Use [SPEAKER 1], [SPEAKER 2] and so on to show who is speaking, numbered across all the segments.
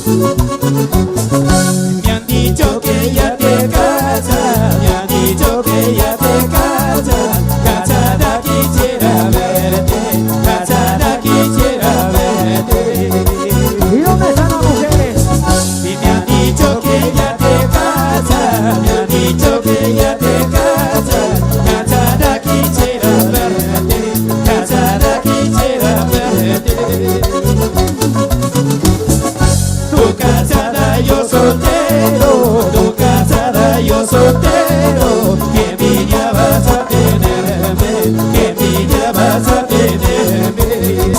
[SPEAKER 1] Me han dicho que ya te casas, me han dicho que ya te casas. Casada quisiera verte, casada quisiera verte.
[SPEAKER 2] ¿Y dónde están las mujeres?
[SPEAKER 1] Y me han dicho que ya te casas, me han dicho que ya te casas. Casada quisiera verte, casada quisiera verte. Tú casada, yo soltero, tú casada, yo soltero. Que envidia vas a tenerme, que envidia vas a tenerme.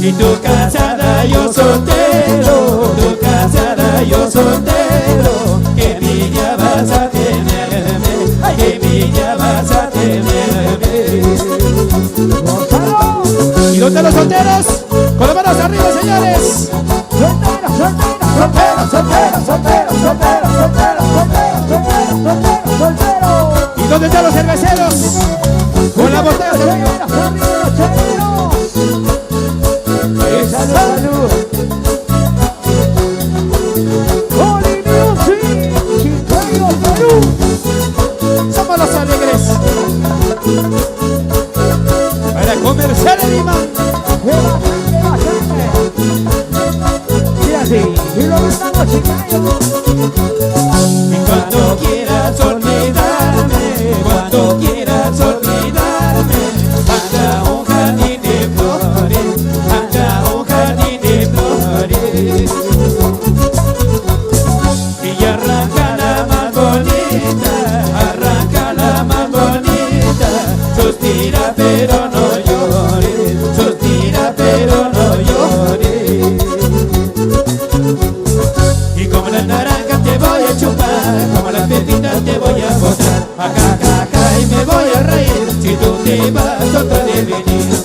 [SPEAKER 1] Y tú casada, yo soltero, tú casada, yo soltero. Que envidia vas a tenerme, que envidia vas a tenerme.
[SPEAKER 2] ¡Gonzalo!
[SPEAKER 1] ¿Y dónde los solteros? Con las manos arriba, señores.
[SPEAKER 2] ¡Soltero, soltero, soltero, soltero, soltero, soltero, soltero, soltero, soltero, soltero!
[SPEAKER 1] ¿Y dónde están los cerveceros? Con la botella de vino.
[SPEAKER 2] Salud, salud. Holy Music, Chicago, Perú.
[SPEAKER 1] Somos los alegres. Para comercial en Lima.
[SPEAKER 2] Y así, y lo mandamos Chicago.
[SPEAKER 1] Y cuando quieras olvidarme, cuando quieras olvidarme, anda un jardín de flores, anda un jardín de flores. Y arranca la más bonita, arranca la más bonita. Suspira pero no llores, suspira pero no llores. Y como las naranjas te voy a chupar, como las pepitas te voy a botar. Acá, acá, acá y me voy a reír si tú te vas otra de venir.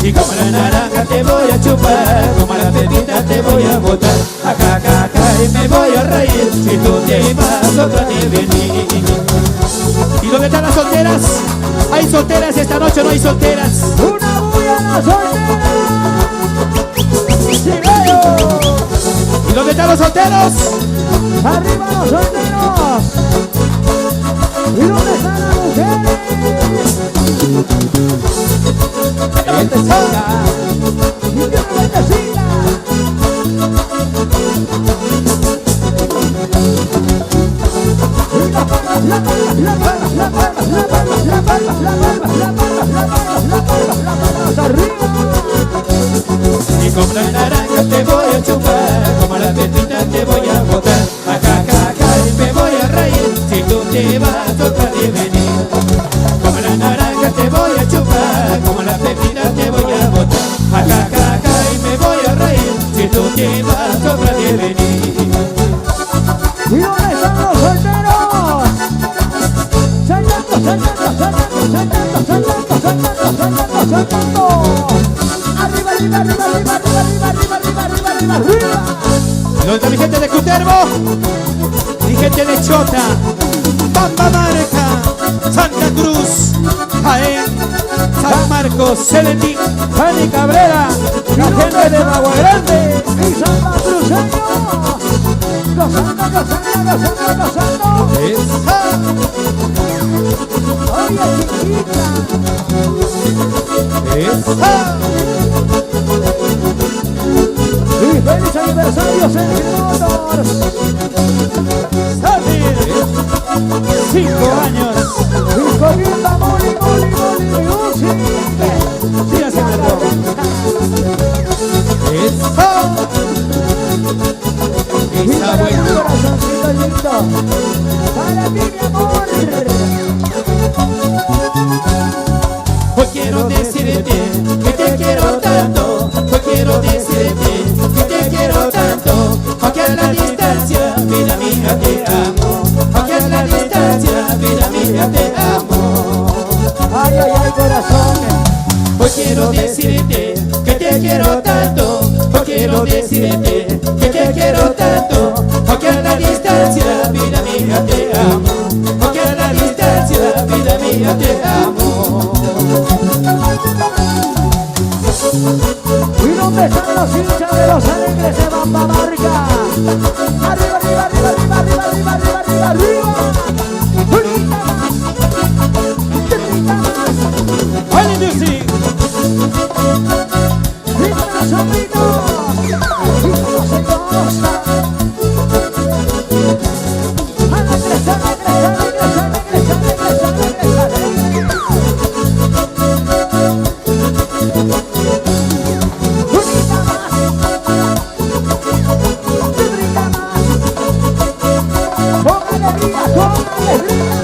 [SPEAKER 1] Y como las naranjas te voy a chupar, como las pepitas te voy a botar. Acá, acá, acá y me voy a reír si tú te vas otra de venir. ¿Y dónde están las solteras? ¿Hay solteras esta noche o no hay solteras?
[SPEAKER 2] Una bulla la soltera. Chicago.
[SPEAKER 1] ¿Y dónde están los solteros?
[SPEAKER 2] Arriba los solteros. ¿Y dónde están las mujeres?
[SPEAKER 1] Bendecida.
[SPEAKER 2] Y Dios la bendecida. Y las palmas, las palmas, las palmas, las palmas, las palmas, las palmas, las palmas, las palmas, las palmas, las palmas, las palmas arriba.
[SPEAKER 1] Y como las naranjas te voy a chupar, como las pepitas te voy a botar. Acá, acá, acá y me voy a reír si tú te vas otra de venir. Como las naranjas te voy a chupar, como las pepitas te voy a botar. Acá, acá, acá y me voy a reír si tú te vas otra de venir.
[SPEAKER 2] ¿Y dónde están los solteros? Saltando, saltando, saltando, saltando, saltando, saltando, saltando, saltando. Arriba, arriba, arriba, arriba, arriba, arriba, arriba, arriba, arriba, arriba.
[SPEAKER 1] ¿Dónde está mi gente de Cutervo? Mi gente de Chota, Bamba Marca, Santa Cruz, Jaén, San Marcos, Celetín,
[SPEAKER 2] Fanny Cabrera, la gente de Agua Grande y Santa Cruceño. Gozando, gozando, gozando, gozando. Oye, chiquita. Y feliz aniversario, Sergio Motors.
[SPEAKER 1] 5 años.
[SPEAKER 2] Y comienza Moli, Moli, Moli, Music.
[SPEAKER 1] Sí, así me lo.
[SPEAKER 2] Y para tu corazoncito lindo, para ti, mi amor.
[SPEAKER 1] Hoy quiero decirte que te quiero tanto. Hoy quiero decirte que te quiero tanto. Aunque a la distancia, vida mía, te amo. Aunque a la distancia, vida mía, te amo.
[SPEAKER 2] Ay, ay, ay, corazón.
[SPEAKER 1] Hoy quiero decirte que te quiero tanto. Hoy quiero decirte que te quiero tanto. Aunque a la distancia, vida mía, te amo. Aunque a la distancia, vida mía, te amo.
[SPEAKER 2] ¿Y dónde están los hinchas de los alegres de Bamba Marca? Arriba, arriba, arriba, arriba, arriba, arriba, arriba, arriba, arriba. Grita más. Grita más.
[SPEAKER 1] Oye, music.
[SPEAKER 2] Grita más, sobrinos. Y como se goza. Alegres, alegres, alegres, alegres, alegres, alegres, Grita más. Grita más. Con alegría, con alegría.